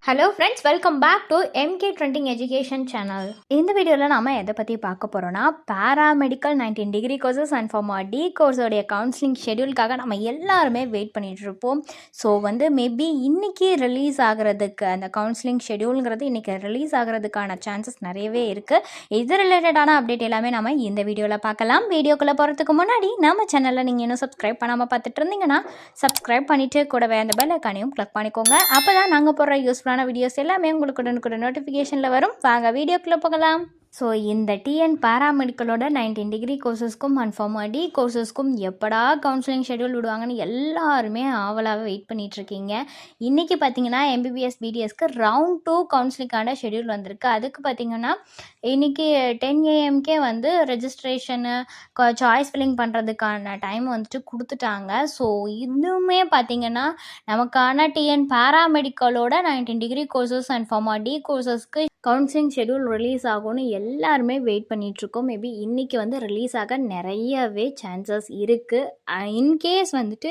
Hello friends, welcome back to MK trending education channel. இந்த வீடியோவில் நாம் எதை பற்றி பார்க்க போகிறோன்னா, paramedical 19 degree courses and pharma D கோர்ஸோடைய கவுன்சிலிங் ஷெடியூலுக்காக நம்ம எல்லாருமே வெயிட் பண்ணிகிட்ருப்போம். ஸோ மேபி இன்றைக்கி ரிலீஸ் ஆகிறதுக்கு அந்த கவுன்சிலிங் ஷெடியூலுங்கிறது இன்றைக்கி ரிலீஸ் ஆகிறதுக்கான சான்சஸ் நிறையவே இருக்குது. இது ரிலேட்டடான அப்டேட் எல்லாமே நம்ம இந்த வீடியோவில் பார்க்கலாம். வீடியோக்குள்ளே போகிறதுக்கு முன்னாடி நம்ம சேனலில் நீங்கள் இன்னும் சப்ஸ்கிரைப் பண்ணாமல் பார்த்துட்டு இருந்தீங்கன்னா சப்ஸ்கிரைப் பண்ணிவிட்டு கூடவே அந்த பெல் ஐக்கானையும் கிளிக் பண்ணிக்கோங்க. அப்போ தான் நாங்கள் போடுற யூஸ்ஃபுல்லான வீடியோஸ் எல்லாமே உங்களுக்கு உடனுக்குடன் நோட்டிஃபிகேஷனில் வரும். வாங்க வீடியோக்குள்ளே போகலாம். ஸோ இந்த டிஎன் பேராமெடிக்கலோட 19 டிகிரி கோர்சஸ்க்கும் அண்ட் ஃபார்மா டி கோர்சஸ்க்கும் எப்படா கவுன்சிலிங் ஷெடியூல் விடுவாங்கன்னு எல்லாருமே ஆவலாக வெயிட் பண்ணிகிட்ருக்கீங்க. இன்றைக்கி பார்த்தீங்கன்னா எம்பிபிஎஸ் பிடிஎஸ்க்கு ரவுண்ட் 2 கவுன்சிலிங்கான ஷெடியூல் வந்திருக்கு. அதுக்கு பார்த்தீங்கன்னா இன்றைக்கி 10 AM வந்து ரெஜிஸ்ட்ரேஷனு சாய்ஸ் ஃபில்லிங் பண்ணுறதுக்கான டைம் வந்துட்டு கொடுத்துட்டாங்க. ஸோ இன்னுமே பார்த்தீங்கன்னா நமக்கான டிஎன் பேராமெடிக்கலோட 19 degree courses and pharma D கோர்சஸ்க்கு கவுன்சிலிங் ஷெடியூல் ரிலீஸ் ஆகும்னு எல்லாருமே வெயிட் பண்ணிகிட்ருக்கோம். மேபி இன்றைக்கி ரிலீஸ் ஆக நிறையவே சான்சஸ் இருக்குது. இன்கேஸ் வந்துட்டு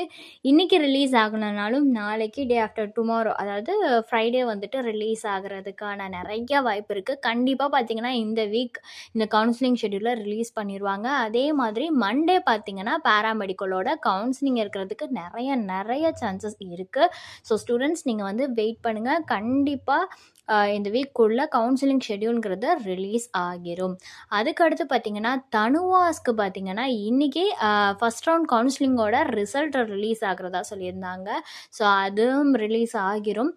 இன்றைக்கி ரிலீஸ் ஆகணுனாலும் நாளைக்கு டே ஆஃப்டர் டுமாரோ, அதாவது ஃப்ரைடே ரிலீஸ் ஆகிறதுக்கான நிறைய வாய்ப்பு இருக்குது. கண்டிப்பாக பார்த்திங்கன்னா இந்த வீக் இந்த கவுன்சிலிங் ஷெடியூலை ரிலீஸ் பண்ணிடுவாங்க. அதே மாதிரி மண்டே பார்த்திங்கன்னா பேராமெடிக்கலோட கவுன்சிலிங் இருக்கிறதுக்கு நிறைய சான்சஸ் இருக்குது. ஸோ ஸ்டூடெண்ட்ஸ் நீங்கள் வெயிட் பண்ணுங்கள். கண்டிப்பாக இந்த வீக்குள்ளே கவுன்சிலிங் ஷெடியூலுங்கிறது ரிலீஸ் ஆகிரும். அதுக்கடுத்து பார்த்திங்கன்னா தனுவாஸ்க்கு பார்த்திங்கன்னா இன்றைக்கி ஃபஸ்ட் ரவுண்ட் கவுன்சிலிங்கோட ரிசல்ட் ரிலீஸ் ஆகிறதா சொல்லியிருந்தாங்க. ஸோ அதுவும் ரிலீஸ் ஆகிரும்.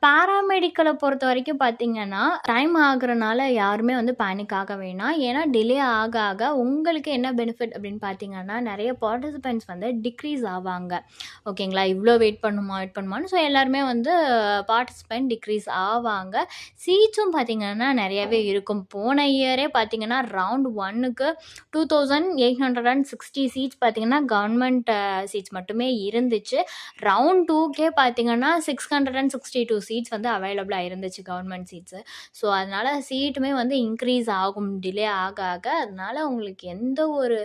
பேராமெடிக்கலை பொறுத்த வரைக்கும் பார்த்திங்கன்னா டைம் ஆகுறனால யாருமே பேனிக் ஆக வேணாம். ஏன்னா டிலே ஆக ஆக உங்களுக்கு என்ன பெனிஃபிட் அப்படின்னு பார்த்திங்கன்னா நிறைய பார்ட்டிசிபெண்ட்ஸ் டிக்ரீஸ் ஆவாங்க. ஓகேங்களா, இவ்வளோ வெயிட் பண்ணுமான்னு. ஸோ எல்லாருமே பார்ட்டிசிபெண்ட் டிக்ரீஸ் ஆவாங்க. சீட்ஸும் பார்த்திங்கன்னா நிறையவே இருக்கும். போன இயரே பார்த்திங்கன்னா ரவுண்ட் 1க்கு 2860 சீட்ஸ் பார்த்திங்கன்னா கவர்மெண்ட் சீட்ஸ் மட்டுமே இருந்துச்சு. ரவுண்ட் 2க்கே பார்த்திங்கன்னா 662 சீட்ஸ் அவைலபிளாக இருந்துச்சு கவர்மெண்ட் சீட்ஸு. ஸோ அதனால் சீட்டுமே இன்க்ரீஸ் ஆகும் டிலே ஆக ஆக. அதனால் உங்களுக்கு எந்த ஒரு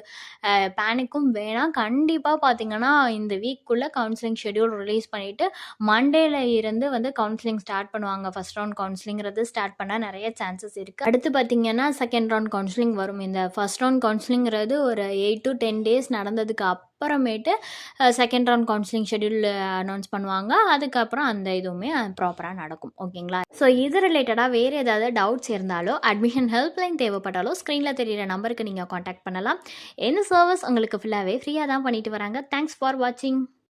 பேனிக்கும் வேணாம். கண்டிப்பாக பார்த்திங்கன்னா இந்த வீக்குள்ளே கவுன்சிலிங் ஷெடியூல் ரிலீஸ் பண்ணிவிட்டு மண்டேல இருந்து கவுன்சிலிங் ஸ்டார்ட் பண்ணுவாங்க. ஃபஸ்ட் ரவுண்ட் கவுன்சிலிங்கிறது ஸ்டார்ட் பண்ண நிறைய சான்சஸ் இருக்குது. அடுத்து பார்த்திங்கன்னா செகண்ட் ரவுண்ட் கவுன்சிலிங் வரும். இந்த ஃபஸ்ட் ரவுண்ட் கவுன்சிலிங்கிறது ஒரு 8 to 10 டேஸ் நடந்ததுக்கு அப்புறமேட்டு second round counselling schedule announce பண்ணுவாங்க. அதுக்கப்புறம் அந்த இதுவுமே ப்ராப்பராக நடக்கும். ஓகேங்களா, ஸோ இது ரிலேட்டடாக வேறு ஏதாவது டவுட்ஸ் இருந்தாலோ அட்மிஷன் ஹெல்ப்லைன் தேவைப்பட்டாலோ ஸ்க்ரீனில் தெரியிற நம்பருக்கு நீங்கள் காண்டாக்ட் பண்ணலாம். என்ன சர்வீஸ் உங்களுக்கு ஃபுல்லாகவே ஃப்ரீயாக தான் பண்ணிட்டு வராங்க. தேங்க்ஸ் ஃபார் வாட்சிங்.